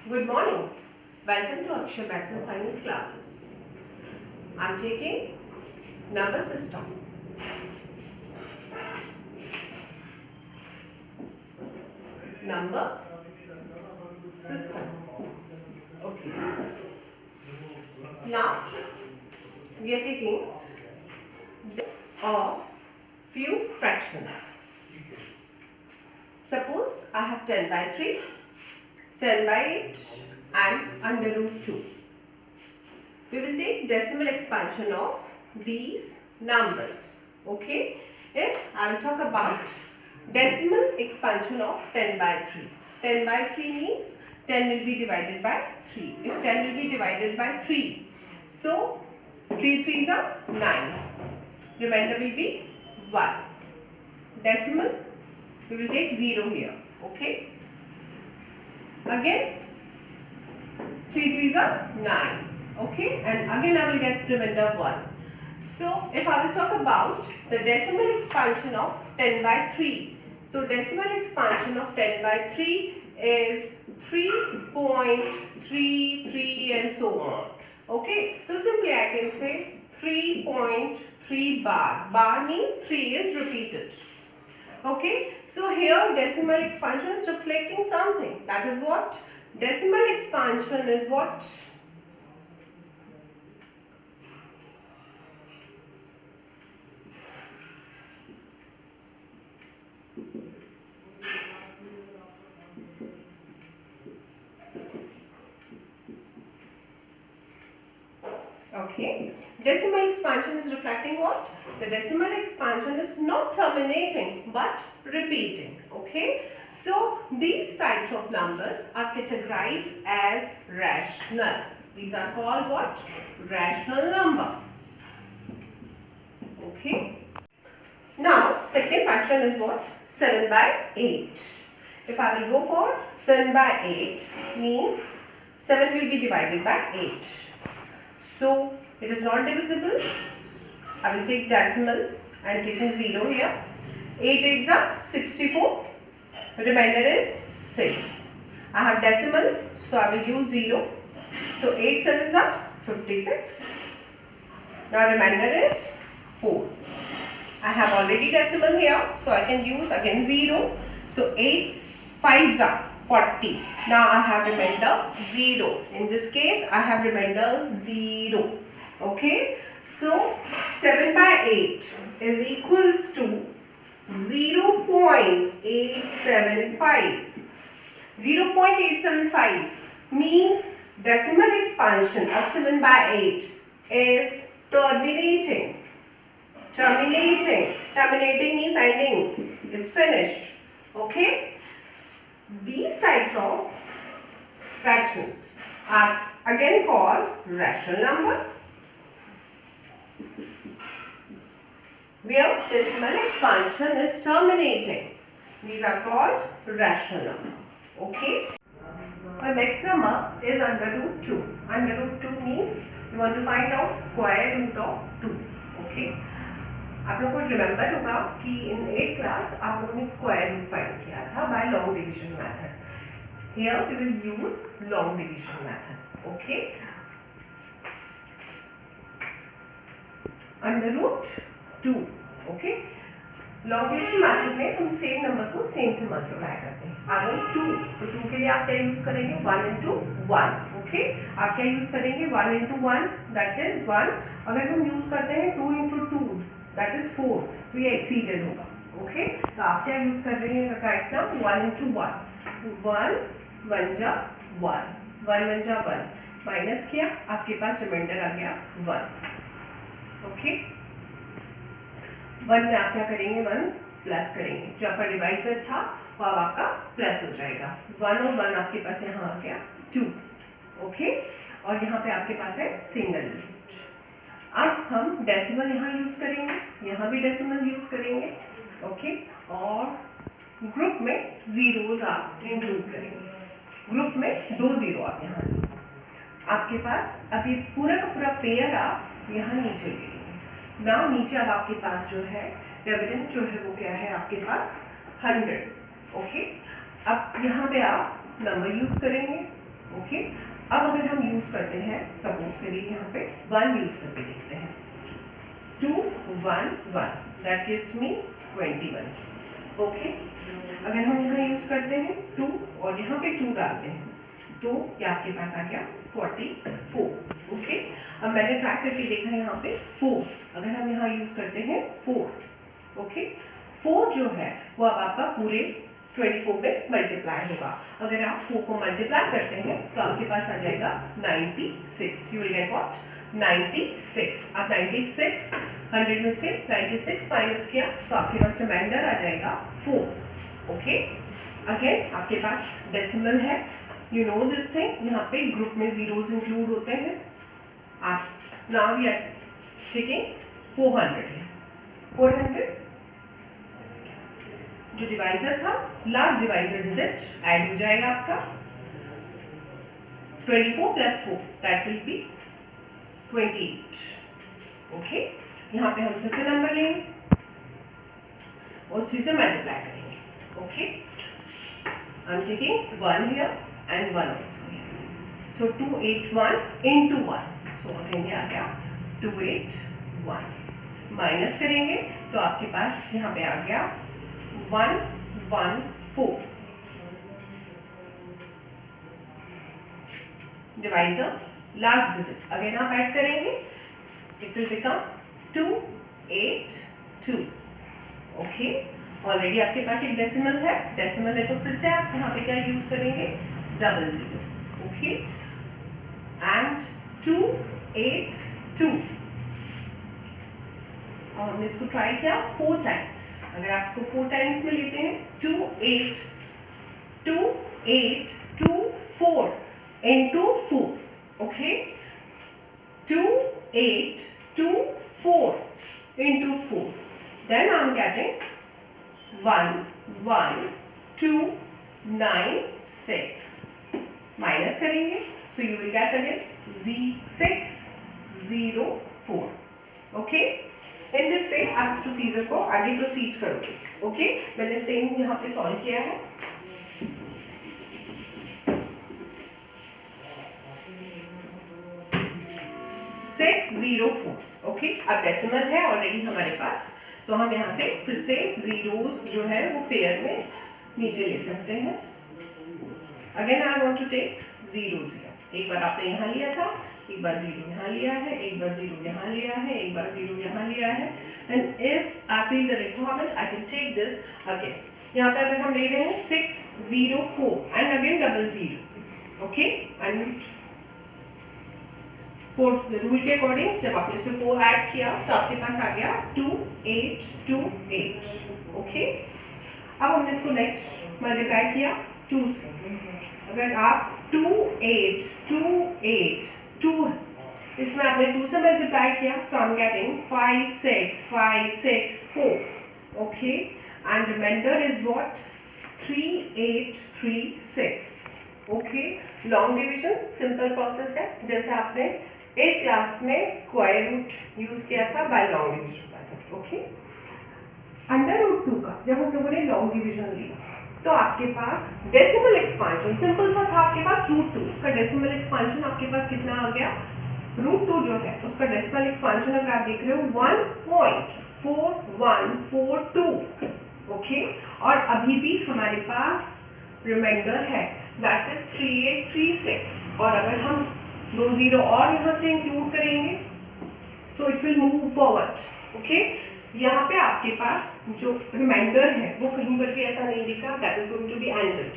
Good morning. Welcome to Akshay Maths and Science classes. I am taking number system. Number system. Okay. Now we are taking of few fractions. Suppose I have 10 by 3, 7 by 8 and under root 2. We will take decimal expansion of these numbers. Okay. If I will talk about decimal expansion of 10 by 3. 10 by 3 means 10 will be divided by 3. If 10 will be divided by 3, so 3 3s are 9. Remainder will be 1. Decimal, we will take 0 here. Okay. Again 3 3s are 9. Okay, and again I will get remainder 1. So if I will talk about the decimal expansion of 10 by 3. So decimal expansion of 10 by 3 is 3.33 and so on. Okay, so simply I can say 3.3 bar. Bar means 3 is repeated. Okay, so here decimal expansion is reflecting something. That is what? Decimal expansion is what? Okay, decimal expansion is reflecting what? The decimal expansion is not terminating but repeating. Okay, so these types of numbers are categorized as rational. These are called what? Rational number. Okay, now second fraction is what? 7 by 8. If I will go for 7 by 8 means 7 will be divided by 8. So it is not divisible. I will take decimal. I am taking 0 here. 8 8s are 64. Remainder is 6. I have decimal, so I will use 0. So 8 7s are 56. Now remainder is 4. I have already decimal here, so I can use again 0. So 8 5s are 40. Now I have remainder 0. In this case, I have remainder 0. Okay. So 7 by 8 is equals to 0.875. 0.875 means decimal expansion of 7 by 8 is terminating. Terminating means ending. It's finished. Okay. These types of fractions are again called rational number, where decimal expansion is terminating. These are called rational number. Okay. Our next number is under root 2. Under root 2 means you want to find out square root of 2. Okay. आप लोगों को remember होगा कि इन 8th class आप लोगों ने square root find किया था by long division method. Here we will use long division method. Okay. Under root 2. Okay. Long division method में हम सेम नंबर को सेम से मल्टीप्लाई करते हैं. अगर 2 तो 2 के लिए आप क्या यूज करेंगे? 1 into 1. ओके. आप क्या यूज करेंगे? 1 into 1 दैट इज 1. अगर हम यूज करते हैं 2 into 2 that is 4, तो ये एक्सीडेड होगा. ओके. तो आप क्या यूज कर रहे हैं राइट नाउ? 1 into 1. 1 1 जा 1, 1 1 जा 1, माइनस किया, आपके पास रिमाइंडर आ गया 1. ओके. 1 में आप क्या करेंगे? 1 प्लस करेंगे. जो आपका डिवाइजर था वो अब आपका प्लस हो जाएगा. 1 और 1 आपके पास यहाँ आ गया 2. ओके. और यहाँ पे आपके पास है सिंगल डिजिट. अब हम डेसिमल यहाँ यूज करेंगे, यहाँ भी डेसिमल यूज करेंगे. ओके. और ग्रुप में जीरोज आप इंक्लूड करेंगे. ग्रुप में 2 0 आप यहाँ लेंगे. आपके पास अभी पूरा का पूरा पेयर आप यहाँ नीचे लेंगे. ना नीचे अब आपके पास जो है डिविडेंड जो है वो क्या है आपके पास 100. ओके. अब यहाँ पे आप नंबर यूज करेंगे. ओके, अब अगर हम यूज करते हैं सपोज के लिए यहाँ पे 1 यूज करके देखते हैं, 2 1 1 दैट गिव्स मी 21। ओके, अगर हम यहाँ यूज करते हैं 2 और यहाँ पे 2 डालते हैं तो ये आपके पास आ गया 44। ओके, अब मैंने ट्राई करके देखा यहाँ पे 4, अगर हम यहाँ यूज करते हैं 4, ओके, 4 जो है वो अब आपका पूरे 24 पे मल्टीप्लाई होगा। अगर आप 4 को मल्टीप्लाई करते हैं तो आपके पास आ जाएगा 96। You will get what, 96। अब 96 100 में से 96 माइनस किया तो आपके पास रिमाइंडर आ जाएगा 4। ओके, अगेन आपके पास डेसिमल है, यू नो दिस थिंग, यहाँ पे ग्रुप में जीरोस इंक्लूड होते हैं। आप नाउ वी आर टेकिंग 400 है, 400 जो डिवाइजर था, लास्ट डिवाइजर डिजिट ऐड हो जाएगा आपका 24 plus 4 that will be 28। Okay, यहाँ पे हम फिर से नंबर लेंगे और उसी से मल्टीप्लाई करेंगे। Okay, I am taking 1 here and 1 also here, so 281 into 1, so again ये आ गया 281, माइनस करेंगे तो आपके पास यहाँ पे आ गया 114। डिवाइजर लास्ट डिजिट अगेन आप ऐड करेंगे, it will become 282। Okay, already आपके पास एक डेसिमल है, तो फिर से आप यहाँ पे क्या यूज करेंगे, 00। ओके, एंड 282, और हमने इसको ट्राई किया 4 टाइम्स। अगर आप इसको 4 टाइम्स में लेते हैं 2824 into 4, okay, 2824 into 4, then I am getting 11296, minus करेंगे so you will get again 604। okay, in this way आप इस प्रोसीजर को आगे प्रोसीड करोगे। ओके, मैंने सेम यहाँ पे सॉल्व किया है। 604। ओके, अब डेसिमल है ऑलरेडी हमारे पास, तो हम यहाँ से फिर से जीरोस जो है वो पेयर में नीचे ले सकते हैं। Again I want to take zeros here, एक बार आपने यहाँ लिया था, एक बार जीरो यहाँ लिया है, एक बार जीरो यहाँ लिया है, एक बार जीरो यहाँ लिया है, and if I feel the requirement I can take this again. यहाँ पे अगर हम ले रहे हैं 604 and again 00, okay, and rule के अकॉर्डिंग जब आपने इसमें 4 ऐड किया तो आपके पास आ गया 2828। ओके, अब हमने इसको नेक्स्ट मल्टीप्लाई किया 2 से, अगर आप 28282 इसमें आपने 2 से मल्टीप्लाई किया so I am getting 56564। Okay, and reminder is what 3836। Okay, long division simple process है, जैसे आपने 8th क्लास में स्क्वायर रूट यूज किया था by long division method. Okay, under root 2 का जब हम लोगों ने लॉन्ग डिवीजन लिया तो आपके पास डेसिमल एक्सपांशन सिंपल सा था, आपके पास रूट 2, उसका डेसिमल एक्सपांशन आपके पास कितना आ गया, रूट 2 जो है उसका डेसिमल एक्सपांशन अगर आप देख रहे हो 1.4142। ओके, और अभी भी हमारे पास रिमाइंडर है दैट इज 3836, और अगर हम 2 जीरो और यहाँ से इंक्लूड करेंगे so it will move forward. Okay, यहाँ पे आपके पास जो रिमाइंडर है वो कहीं पर भी ऐसा नहीं दिखा, that is going to be ended.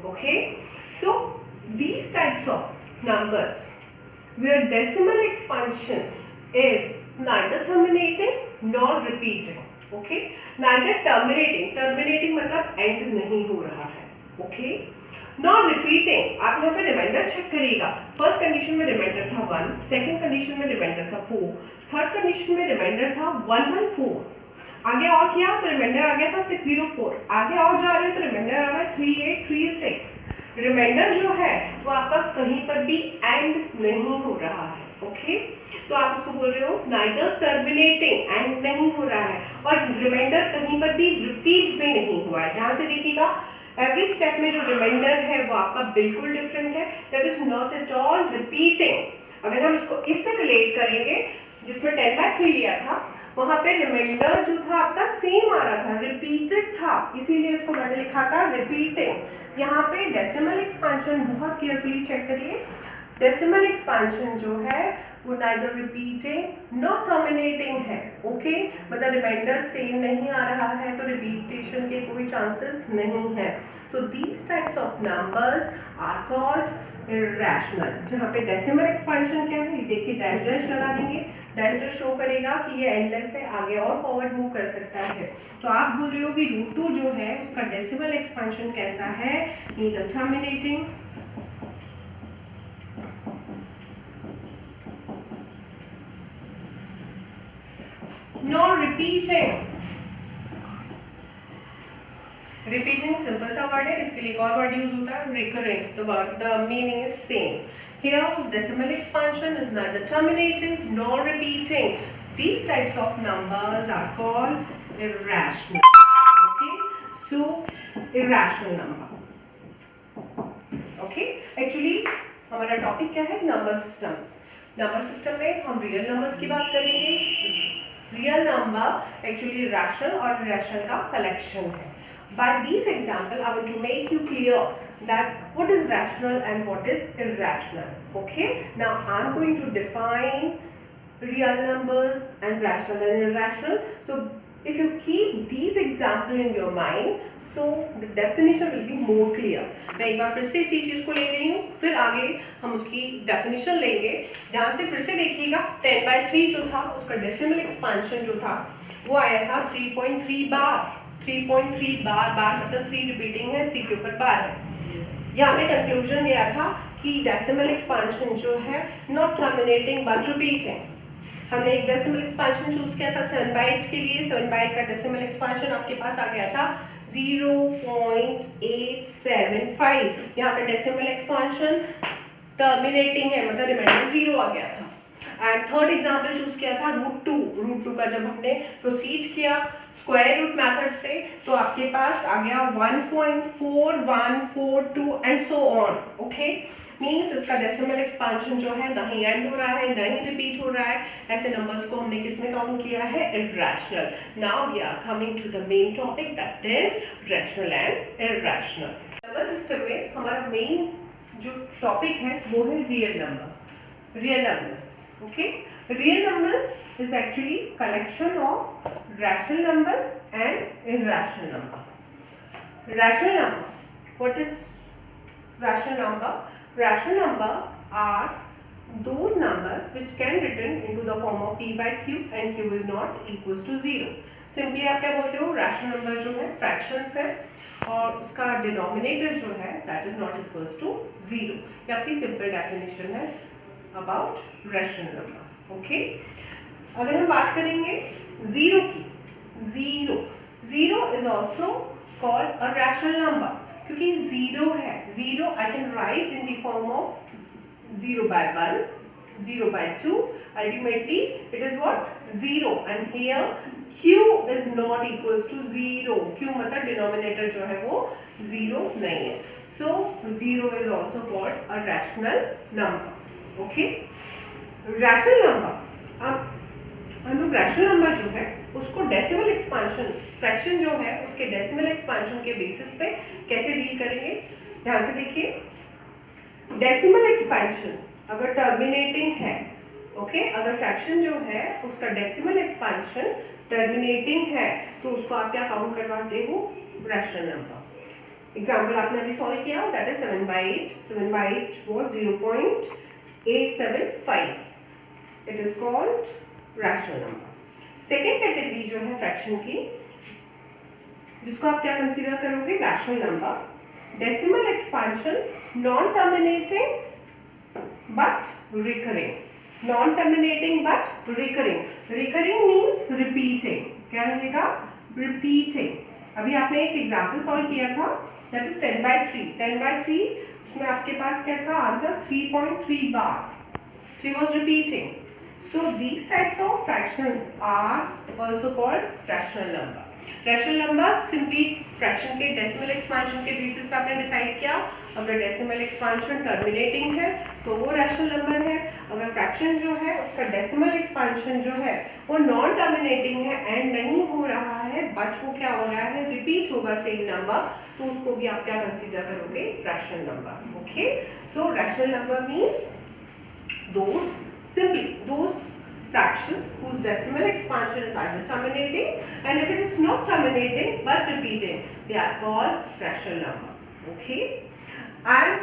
Okay, so these types of numbers where decimal expansion is neither terminating nor repeating, okay, neither terminating मतलब end नहीं हो रहा है, okay, nor repeating, आप यहाँ पे रिमाइंडर चेक करिएगा, फर्स्ट कंडीशन में रिमाइंडर था 1, सेकंड कंडीशन में रिमाइंडर था 4, थर्ड कंडीशन में रिमाइंडर था 1/4, आगे और किया तो रिमाइंडर आ गया था 604, आगे और जा रहे हो तो रिमाइंडर आ रहा है 3836। रिमाइंडर जो है वो आपका कहीं पर भी एंड नहीं हो रहा है। ओके, तो आप उसको बोल रहे हो नाइदर टर्मिनेटिंग, एंड नहीं हो रहा है, और रिमाइंडर कहीं पर भी रिपीट भी नहीं हुआ है। ध्यान से देखिएगा, एवरी स्टेप में जो रिमाइंडर है वो आपका बिल्कुल डिफरेंट है, that is not at all repeating. अगर हम इसको इससे रिलेट करेंगे जिसमें 10/3 लिया था, वहां पे रिमाइंडर जो था आपका सेम आ रहा था, रिपीटेड था, इसीलिए इसको मैंने लिखा था रिपीटिंग। यहाँ पे डेसिमल एक्सपांशन बहुत केयरफुली चेक करिए। डेसिमल एक्सपांशन जो है वो नाइदर रिपीटिंग नॉट टर्मिनेटिंग है, ओके, मतलब रिमाइंडर सेम नहीं आ रहा है तो रिपीटेशन के कोई चांसेस नहीं है। So these types of numbers are called irrational. जहाँ पे डेसिमल एक्सपांशन क्या है, देखिए डैश डैश लगा देंगे, डैश डैश शो करेगा कि ये एंडलेस है, आगे और फॉरवर्ड मूव कर सकता है। तो आप बोल रहे हो कि √2 जो है उसका डेसिमल एक्सपांशन कैसा है, neither terminating nor repeating। Repeating simple सा वर्ड है, इसके लिए एक और वर्ड यूज होता है recurring, the word the meaning is same. Here decimal expansion is neither terminating nor repeating. These types of numbers are called irrational. Okay, so irrational number. Okay, actually हमारा topic क्या है, number system. Number system में हम real numbers की बात करेंगे। Real number actually rational और irrational का कलेक्शन है। By these example, I want to make you clear that what is rational and what is irrational. Okay. Now I am going to define real numbers and rational and irrational. So if you keep these example in your mind, so the definition will be more clear. मैं एक बार फिर से इसी चीज को ले रही हूँ, फिर आगे हम उसकी definition लेंगे। ध्यान से फिर से देखिएगा, 10/3 जो था उसका डेसिमल एक्सपांशन जो था वो आया था 3.3 बार। 3.3 बार, बार मतलब 3 रिपीटिंग है, 3 के ऊपर बार है। यहाँ पे कंक्लूजन गया था कि डेसिमल एक्सपांशन जो है नॉट टर्मिनेटिंग बट रिपीटिंग। हमने एक डेसिमल एक्सपांशन चूज किया था 7/8 के लिए। 7/8 का डेसिमल एक्सपांशन आपके पास आ गया था 0.875। यहाँ पे डेसिमल एक्सपांशन टर्मिनेटिंग है, मतलब रिमाइंडर 0 आ गया था। एंड थर्ड एग्जाम्पल चूज किया था √2। √2 का जब हमने प्रोसीड किया स्क्वायर रूट मेथड से तो आपके पास आ गया 1.4142 and so on. Okay, means इसका डेसिमल एक्सपांशन जो है ना ही एंड हो रहा है ना ही रिपीट हो रहा है। ऐसे नंबर्स को हमने किसमें काउंट किया है, irrational. Now we are coming to the main topic, that is rational and irrational. Number system में हमारा मेन जो टॉपिक है वो है real number, real numbers. Okay, real numbers is actually collection of rational numbers and irrational number. Rational number, what is rational number? Rational number are those numbers which can written into the form of p/q and q is not equals to 0. Simply आप क्या बोलते हो, rational number जो है fractions है और उसका denominator जो है that is not equals to 0। ये आपकी simple definition है about rational number. Okay, अगर हम बात करेंगे जीरो की, zero is also called a rational number क्योंकि जीरो है। Zero I can write in the form of 0/1, 0/2, ultimately it is what, 0, and here q is not equals to 0। q मतलब denominator जो है वो 0 नहीं है, so 0 is also called a rational number। Okay, rational number, अब हम लोग rational number जो है उसको डेसिमल एक्सपांशन, फ्रैक्शन जो है उसके डेसिमल एक्सपांशन के बेसिस पे कैसे डील करेंगे, ध्यान से देखिए। डेसिमल एक्सपांशन अगर टर्मिनेटिंग है, ओके, अगर फ्रैक्शन जो है उसका डेसिमल एक्सपांशन टर्मिनेटिंग है तो उसको आप क्या काउंट करवाते हो, रैशनल नंबर। एग्जाम्पल आपने अभी सॉल्व किया, that is 7/8। 7/8 was 0.875, it is called rational number। Second category जो है फ्रैक्शन की, जिसको आप क्या कंसीडर करोगे, rational number, decimal expansion non terminating but recurring, non terminating but recurring. Recurring means repeating, क्या रहेगा, रिपीटिंग। अभी आपने एक एग्जाम्पल सॉल्व किया था, दैट इज 10/3। 10/3 उसमें आपके पास क्या था answer, 3.3 bar, 3 was repeating। So these types of fractions are also called rational number। Rational number simply fraction के डेसिमल एक्सपांशन के बेसिस पे आपने डिसाइड किया। अगर डेसिमल एक्सपांशन टर्मिनेटिंग है तो वो रैशनल नंबर है। अगर फ्रैक्शन जो है उसका डेसिमल एक्सपांशन जो है वो नॉन टर्मिनेटिंग है, एंड नहीं हो रहा है, बट वो क्या हो रहा है, रिपीट होगा सेम नंबर, तो उसको भी आप क्या कंसीडर करोगे, rational number. Okay, so rational number means those fractions whose decimal expansion is either terminating, and if it is not terminating but repeating, they are called rational number. Okay, and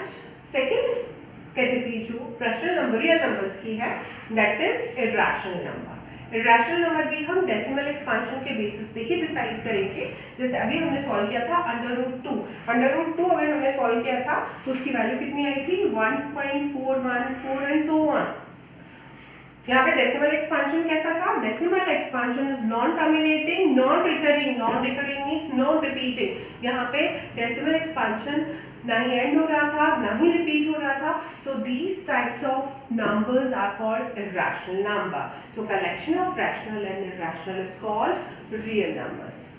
second category जो rational number real numbers की है, that is irrational number. irrational number भी हम decimal expansion के basis पे ही decide करेंगे। जैसे अभी हमने सॉल्व किया था √2 अगर हमने सॉल्व किया था तो उसकी वैल्यू कितनी आई थी, 1.414 एंड सो ऑन। यहाँ पे डेसिमल एक्सपांशन कैसा था, decimal expansion is non terminating, non recurring means non repeating. यहाँ पे डेसिमल एक्सपांशन ना ही एंड हो रहा था ना ही रिपीट हो रहा था, सो these types of numbers are called irrational number. So collection of rational and irrational is called real numbers.